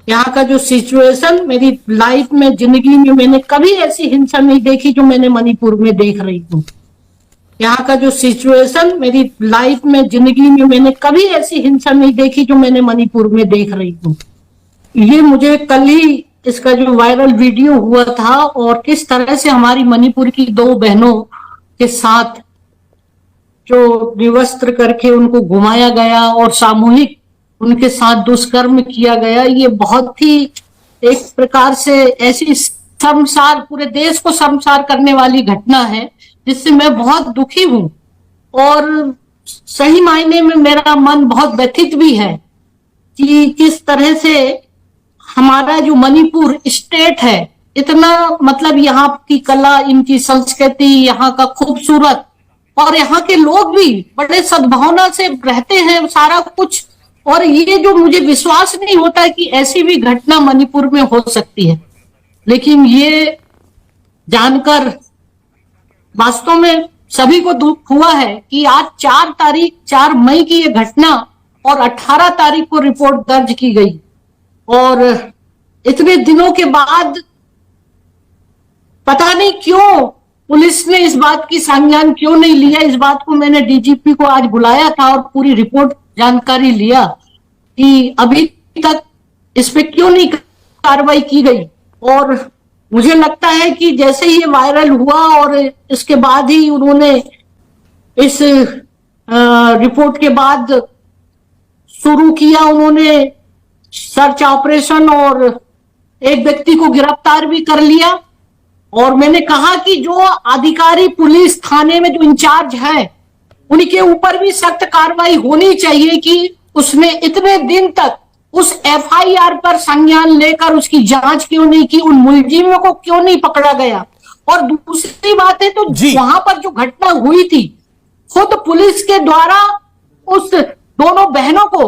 यहाँ का जो सिचुएशन मेरी लाइफ में, जिंदगी में मैंने कभी ऐसी हिंसा नहीं देखी जो मैंने मणिपुर में देख रही हूँ। यहाँ का जो सिचुएशन मेरी लाइफ में, जिंदगी में मैंने कभी ऐसी हिंसा नहीं देखी जो मैंने मणिपुर में देख रही हूँ। ये मुझे कल ही इसका जो वायरल वीडियो हुआ था और किस तरह से हमारी मणिपुर की दो बहनों के साथ जो निवस्त्र करके उनको घुमाया गया और सामूहिक उनके साथ दुष्कर्म किया गया, ये बहुत ही एक प्रकार से ऐसी शर्मसार, पूरे देश को शर्मसार करने वाली घटना है जिससे मैं बहुत दुखी हूं और सही मायने में मेरा मन बहुत व्यथित भी है कि किस तरह से हमारा जो मणिपुर स्टेट है, इतना मतलब यहाँ की कला, इनकी संस्कृति, यहाँ का खूबसूरत, और यहाँ के लोग भी बड़े सद्भावना से रहते हैं सारा कुछ। और ये जो मुझे विश्वास नहीं होता कि ऐसी भी घटना मणिपुर में हो सकती है, लेकिन ये जानकर वास्तव में सभी को दुख हुआ है कि आज 4 मई की ये घटना और 18 तारीख को रिपोर्ट दर्ज की गई और इतने दिनों के बाद पता नहीं क्यों पुलिस ने इस बात की संज्ञान क्यों नहीं लिया। इस बात को मैंने डीजीपी को आज बुलाया था और पूरी रिपोर्ट जानकारी लिया कि अभी तक इस पे क्यों नहीं कार्रवाई की गई। और मुझे लगता है कि जैसे ही ये वायरल हुआ और इसके बाद ही उन्होंने इस रिपोर्ट के बाद शुरू किया, उन्होंने सर्च ऑपरेशन और एक व्यक्ति को गिरफ्तार भी कर लिया। और मैंने कहा कि जो अधिकारी पुलिस थाने में जो इंचार्ज है उनके ऊपर भी सख्त कार्रवाई होनी चाहिए कि उसने इतने दिन तक उस एफआईआर पर संज्ञान लेकर उसकी जांच क्यों नहीं की, उन मुलजिमों को क्यों नहीं पकड़ा गया। और दूसरी बात है तो वहां पर जो घटना हुई थी, खुद पुलिस के द्वारा उस दोनों बहनों को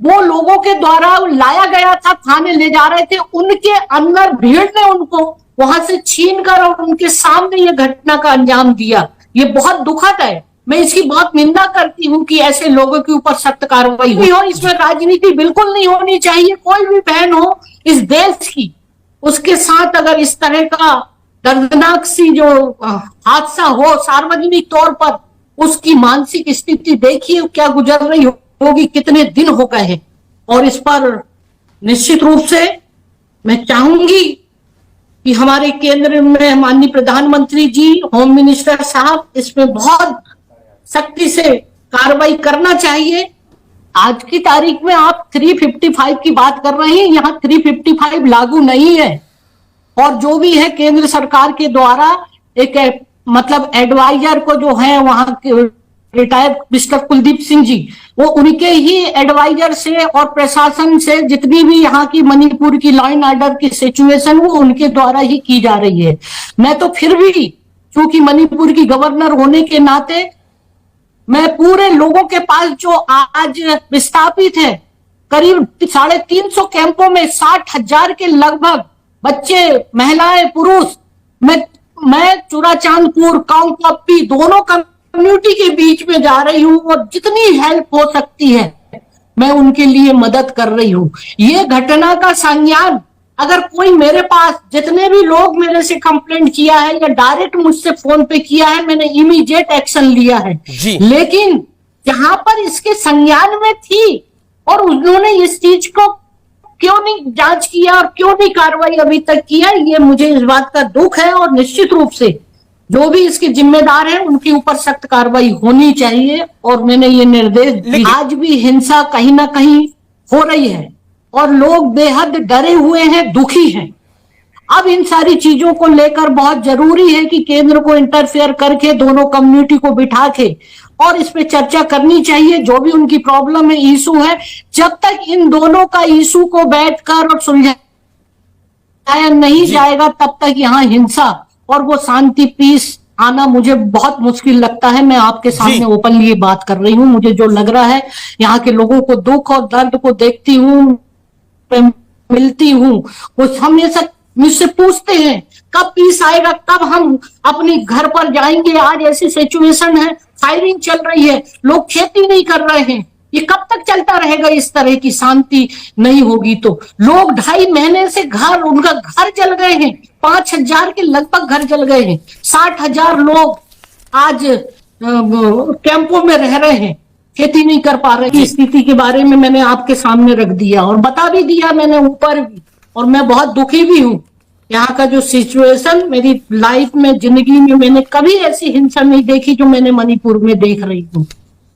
वो लोगों के द्वारा लाया गया था, थाने ले जा रहे थे, उनके अंदर भीड़ ने उनको वहां से छीन कर और उनके सामने ये घटना का अंजाम दिया। ये बहुत दुखद है। मैं इसकी बहुत निंदा करती हूँ कि ऐसे लोगों के ऊपर सख्त कार्रवाई हो। इसमें राजनीति बिल्कुल नहीं होनी चाहिए। कोई भी बहन हो इस देश की, उसके साथ अगर इस तरह का दर्दनाक सी जो हादसा हो सार्वजनिक तौर पर, उसकी मानसिक स्थिति देखिए क्या गुजर रही होगी, कितने दिन हो गए हैं। और इस पर निश्चित रूप से मैं चाहूंगी कि हमारे केंद्र में माननीय प्रधानमंत्री जी, होम मिनिस्टर साहब इसमें बहुत सख्ती से कार्रवाई करना चाहिए। आज की तारीख में आप 355 की बात कर रहे हैं, यहाँ 355 लागू नहीं है। और जो भी है केंद्र सरकार के द्वारा एक मतलब एडवाइजर को जो है वहां के रिटायर्ड मिस्टर कुलदीप सिंह जी, वो उनके ही एडवाइजर से और प्रशासन से जितनी भी यहाँ की मणिपुर की लॉ एंड ऑर्डर की सिचुएशन वो उनके द्वारा ही की जा रही है। मैं तो फिर भी क्योंकि मणिपुर की गवर्नर होने के नाते मैं पूरे लोगों के पास जो आज विस्थापित है, करीब 350 कैंपों में 60,000 के लगभग बच्चे, महिलाएं, पुरुष, मैं चुराचांदपुर, कांगपप्पी दोनों कम्युनिटी के बीच में जा रही हूँ और जितनी हेल्प हो सकती है मैं उनके लिए मदद कर रही हूँ। ये घटना का संज्ञान अगर कोई मेरे पास, जितने भी लोग मेरे से कंप्लेंट किया है या डायरेक्ट मुझसे फोन पे किया है, मैंने इमीडिएट एक्शन लिया है। लेकिन जहां पर इसके संज्ञान में थी और उन्होंने इस चीज को क्यों नहीं जांच किया और क्यों नहीं कार्रवाई अभी तक किया, ये मुझे इस बात का दुख है। और निश्चित रूप से जो भी इसके जिम्मेदार हैं उनके ऊपर सख्त कार्रवाई होनी चाहिए और मैंने ये निर्देश दिए। आज भी हिंसा कहीं ना कहीं हो रही है और लोग बेहद डरे हुए हैं, दुखी हैं। अब इन सारी चीजों को लेकर बहुत जरूरी है कि केंद्र को इंटरफेयर करके दोनों कम्युनिटी को बिठा के और इस पे चर्चा करनी चाहिए। जो भी उनकी प्रॉब्लम है, इशू है, जब तक इन दोनों का इशू को बैठकर और सुलझाया नहीं जाएगा तब तक यहाँ हिंसा और वो शांति, पीस आना मुझे बहुत मुश्किल लगता है। मैं आपके सामने ओपनली बात कर रही हूँ। मुझे जो लग रहा है, यहाँ के लोगों को दुख और दर्द को देखती हूँ, मिलती हूँ, वो हमेशा मुझसे पूछते हैं कब पीस आएगा, कब हम अपने घर पर जाएंगे। आज ऐसी सिचुएशन है, फायरिंग चल रही है, लोग खेती नहीं कर रहे हैं, ये कब तक चलता रहेगा? इस तरह की शांति नहीं होगी तो लोग 2.5 महीने से उनका घर जल गए हैं, 5,000 के लगभग घर जल गए हैं, 60,000 लोग आज कैंपों में रह रहे हैं, खेती नहीं कर पा रहे। स्थिति के बारे में मैंने आपके सामने रख दिया और बता भी दिया मैंने ऊपर भी, और मैं बहुत दुखी भी हूं। यहाँ का जो सिचुएशन, मेरी लाइफ में, जिंदगी में मैंने कभी ऐसी हिंसा नहीं देखी जो मैंने मणिपुर में देख रही हूँ।